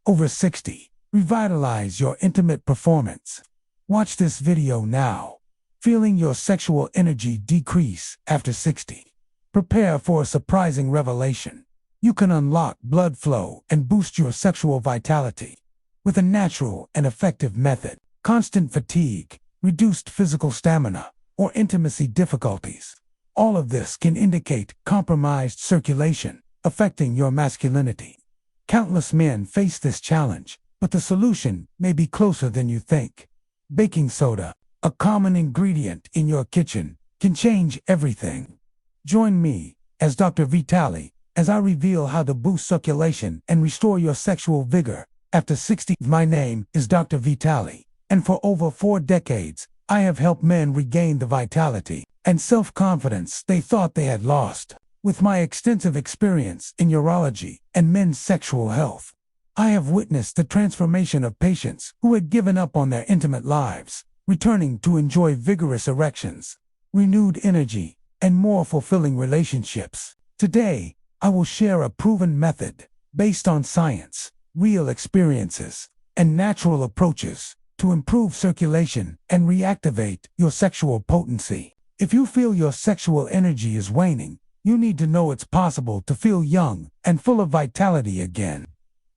over 60. Revitalize your intimate performance. Watch this video now. Feeling your sexual energy decrease after 60. Prepare for a surprising revelation. You can unlock blood flow and boost your sexual vitality with a natural and effective method. Constant fatigue, reduced physical stamina, or intimacy difficulties. All of this can indicate compromised circulation, affecting your masculinity. Countless men face this challenge, but the solution may be closer than you think. Baking soda, a common ingredient in your kitchen, can change everything. Join me, as Dr. Vitali, as I reveal how to boost circulation and restore your sexual vigor after 60. My name is Dr. Vitali, and for over 4 decades, I have helped men regain the vitality and self-confidence they thought they had lost. With my extensive experience in urology and men's sexual health, I have witnessed the transformation of patients who had given up on their intimate lives, returning to enjoy vigorous erections, renewed energy, and more fulfilling relationships. Today, I will share a proven method based on science, real experiences, and natural approaches to improve circulation and reactivate your sexual potency. If you feel your sexual energy is waning, you need to know it's possible to feel young and full of vitality again.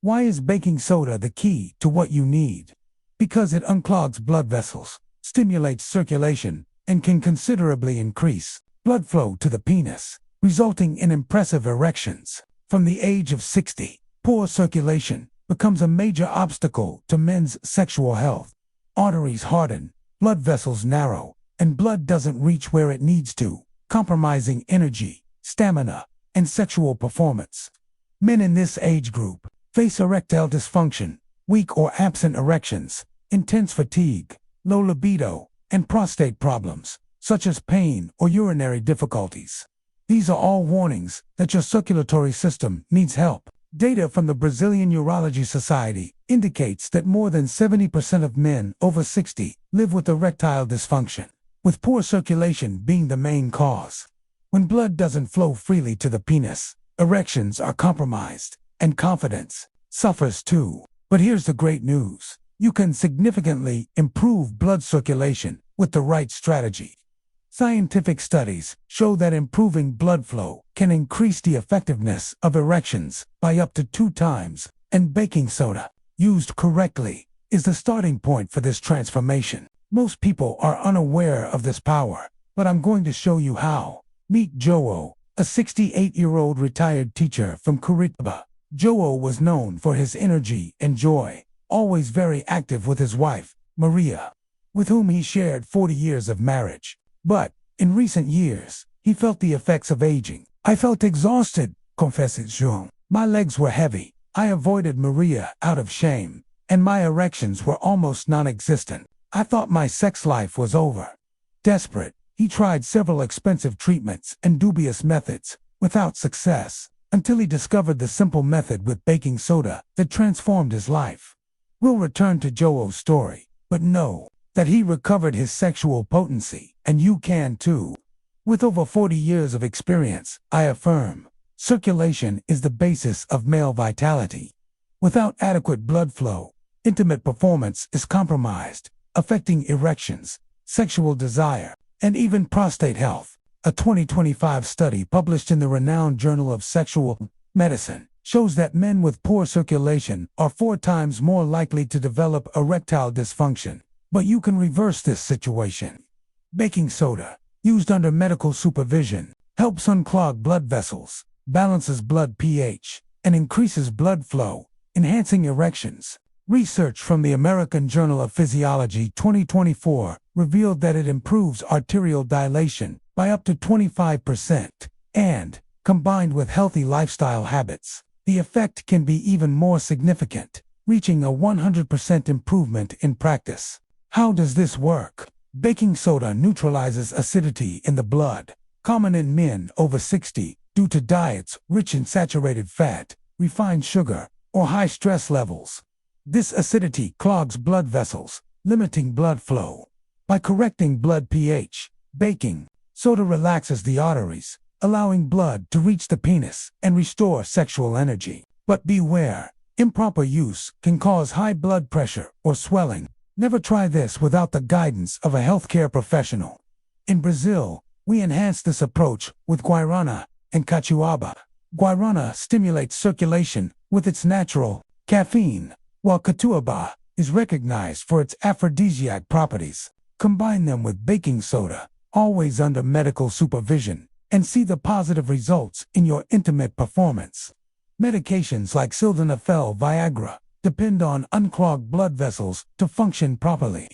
Why is baking soda the key to what you need? Because it unclogs blood vessels, stimulates circulation, and can considerably increase blood flow to the penis, resulting in impressive erections. From the age of 60, poor circulation becomes a major obstacle to men's sexual health. Arteries harden, blood vessels narrow, and blood doesn't reach where it needs to, compromising energy, stamina, and sexual performance. Men in this age group face erectile dysfunction, weak or absent erections, intense fatigue, low libido, and prostate problems, such as pain or urinary difficulties. These are all warnings that your circulatory system needs help. Data from the Brazilian Urology Society indicates that more than 70% of men over 60 live with erectile dysfunction, with poor circulation being the main cause. When blood doesn't flow freely to the penis, erections are compromised, and confidence suffers too. But here's the great news. You can significantly improve blood circulation with the right strategy. Scientific studies show that improving blood flow can increase the effectiveness of erections by up to 2 times, and baking soda, used correctly, is the starting point for this transformation. Most people are unaware of this power, but I'm going to show you how. Meet Joe, a 68-year-old retired teacher from Curitiba. Joe was known for his energy and joy, always very active with his wife, Maria, with whom he shared 40 years of marriage. But, in recent years, he felt the effects of aging. I felt exhausted, confesses Joe. My legs were heavy. I avoided Maria out of shame, and my erections were almost non-existent. I thought my sex life was over. Desperate, he tried several expensive treatments and dubious methods, without success, until he discovered the simple method with baking soda that transformed his life. We'll return to Joe's story, but know that he recovered his sexual potency, and you can too. With over 40 years of experience, I affirm, circulation is the basis of male vitality. Without adequate blood flow, intimate performance is compromised, affecting erections, sexual desire, and even prostate health. A 2025 study published in the renowned Journal of Sexual Medicine shows that men with poor circulation are 4 times more likely to develop erectile dysfunction. But you can reverse this situation. Baking soda, used under medical supervision, helps unclog blood vessels, balances blood pH, and increases blood flow, enhancing erections. Research from the American Journal of Physiology 2024 revealed that it improves arterial dilation by up to 25%, and, combined with healthy lifestyle habits, the effect can be even more significant, reaching a 100% improvement in practice. How does this work? Baking soda neutralizes acidity in the blood, common in men over 60 due to diets rich in saturated fat, refined sugar, or high stress levels. This acidity clogs blood vessels, limiting blood flow. By correcting blood pH, baking soda relaxes the arteries, allowing blood to reach the penis and restore sexual energy. But beware, Improper use can cause high blood pressure or swelling. Never try this without the guidance of a healthcare professional. In Brazil, we enhance this approach with guarana and catuaba. Guarana stimulates circulation with its natural caffeine, while catuaba is recognized for its aphrodisiac properties. Combine them with baking soda, always under medical supervision, and see the positive results in your intimate performance. Medications like sildenafil Viagra depend on unclogged blood vessels to function properly.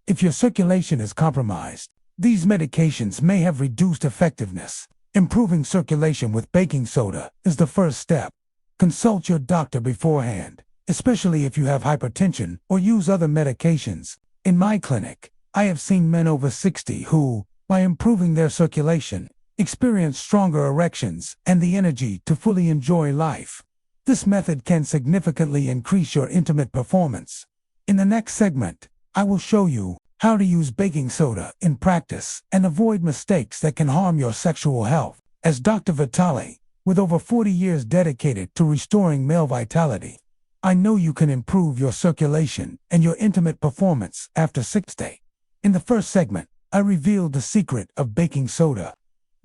If your circulation is compromised, these medications may have reduced effectiveness. Improving circulation with baking soda is the first step. Consult your doctor beforehand, especially if you have hypertension or use other medications. In my clinic, I have seen men over 60 who, by improving their circulation, experience stronger erections and the energy to fully enjoy life. This method can significantly increase your intimate performance. In the next segment, I will show you how to use baking soda in practice and avoid mistakes that can harm your sexual health. As Dr. Vitale, with over 40 years dedicated to restoring male vitality, I know you can improve your circulation and your intimate performance after 60. In the first segment, I revealed the secret of baking soda.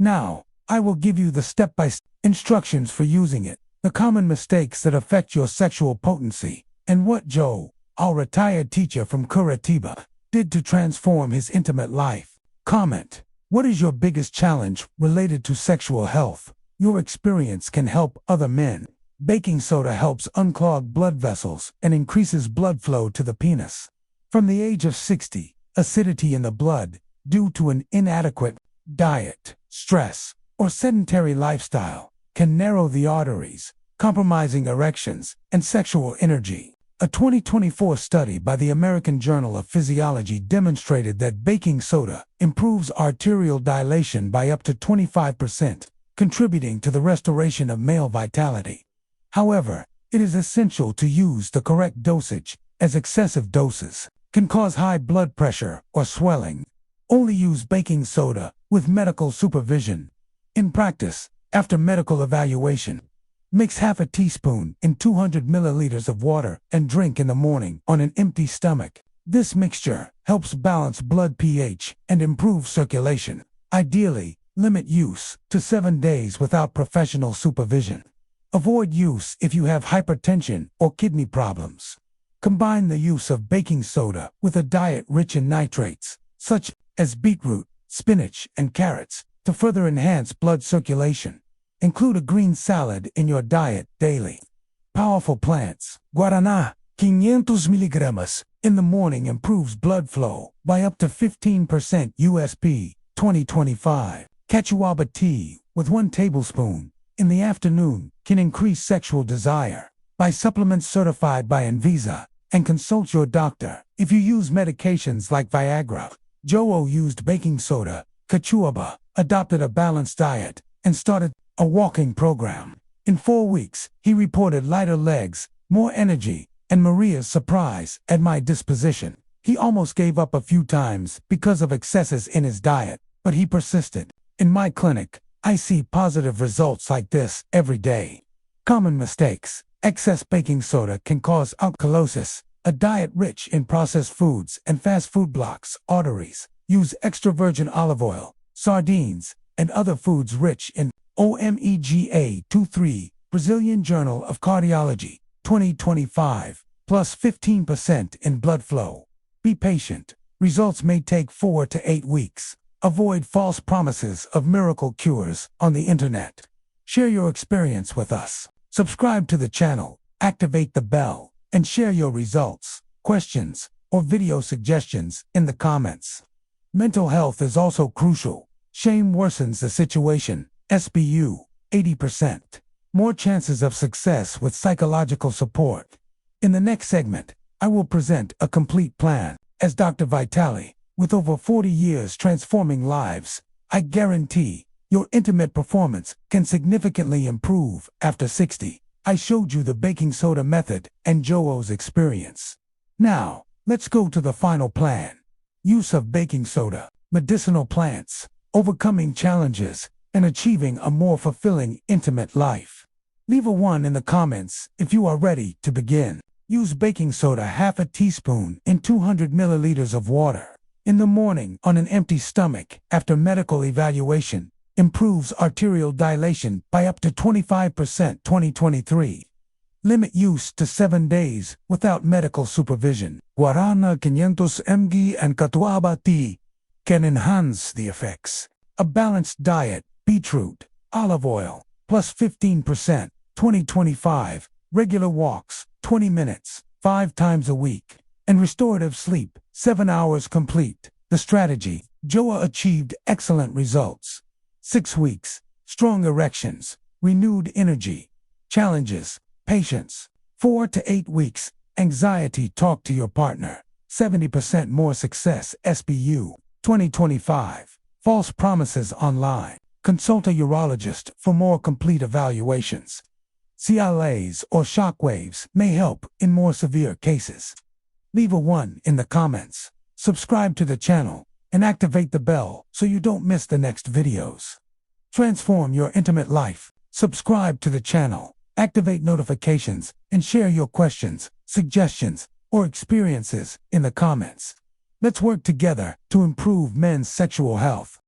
Now, I will give you the step-by-step instructions for using it, the common mistakes that affect your sexual potency, and what Joe, our retired teacher from Curitiba, did to transform his intimate life. Comment: what is your biggest challenge related to sexual health? Your experience can help other men. Baking soda helps unclog blood vessels and increases blood flow to the penis. From the age of 60, acidity in the blood, due to an inadequate diet, stress, or sedentary lifestyle, can narrow the arteries, compromising erections and sexual energy. A 2024 study by the American Journal of Physiology demonstrated that baking soda improves arterial dilation by up to 25%, contributing to the restoration of male vitality. However, it is essential to use the correct dosage, as excessive doses can cause high blood pressure or swelling. Only use baking soda with medical supervision. In practice, after medical evaluation, mix half a teaspoon in 200 milliliters of water and drink in the morning on an empty stomach. This mixture helps balance blood pH and improve circulation. Ideally, limit use to 7 days without professional supervision. Avoid use if you have hypertension or kidney problems. Combine the use of baking soda with a diet rich in nitrates, such as beetroot, spinach, and carrots, to further enhance blood circulation. Include a green salad in your diet daily. Powerful plants. Guaraná, 500 miligramas, in the morning improves blood flow by up to 15% USP, 2025. Catuaba tea, with 1 tablespoon, in the afternoon, can increase sexual desire. Buy supplements certified by Anvisa, and consult your doctor. If you use medications like Viagra, Joe used baking soda. Catuaba adopted a balanced diet and started a walking program. In 4 weeks, he reported lighter legs, more energy, and Maria's surprise at my disposition. He almost gave up a few times because of excesses in his diet, but he persisted. In my clinic, I see positive results like this every day. Common mistakes. Excess baking soda can cause alkalosis. A diet rich in processed foods and fast food blocks arteries. Use extra virgin olive oil, sardines, and other foods rich in omega-23, Brazilian Journal of Cardiology, 2025, plus 15% in blood flow. Be patient. Results may take 4 to 8 weeks. Avoid false promises of miracle cures on the internet. Share your experience with us. Subscribe to the channel, activate the bell, and share your results, questions, or video suggestions in the comments. Mental health is also crucial. Shame worsens the situation. SBU, 80%. More chances of success with psychological support. In the next segment, I will present a complete plan. As Dr. Vitale, with over 40 years transforming lives, I guarantee your intimate performance can significantly improve after 60. I showed you the baking soda method and Joe's experience. Now, let's go to the final plan. Use of baking soda, medicinal plants, overcoming challenges, and achieving a more fulfilling intimate life. Leave a 1 in the comments if you are ready to begin. Use baking soda half a teaspoon in 200 milliliters of water. In the morning on an empty stomach after medical evaluation. Improves arterial dilation by up to 25%. 2023. Limit use to 7 days without medical supervision. Guarana 500 mg and catuaba tea can enhance the effects. A balanced diet, beetroot, olive oil, plus 15%. 2025. Regular walks, 20 minutes, 5 times a week. And restorative sleep, 7 hours complete. The strategy. Joa achieved excellent results. 6 weeks. Strong erections. Renewed energy. Challenges. Patience. 4 to 8 weeks. Anxiety. Talk to your partner. 70% more success. SBU. 2025. False promises online. Consult a urologist for more complete evaluations. CLAs or shockwaves may help in more severe cases. Leave a 1 in the comments. Subscribe to the channel and activate the bell so you don't miss the next videos. Transform your intimate life. Subscribe to the channel, activate notifications, and share your questions, suggestions, or experiences in the comments. Let's work together to improve men's sexual health.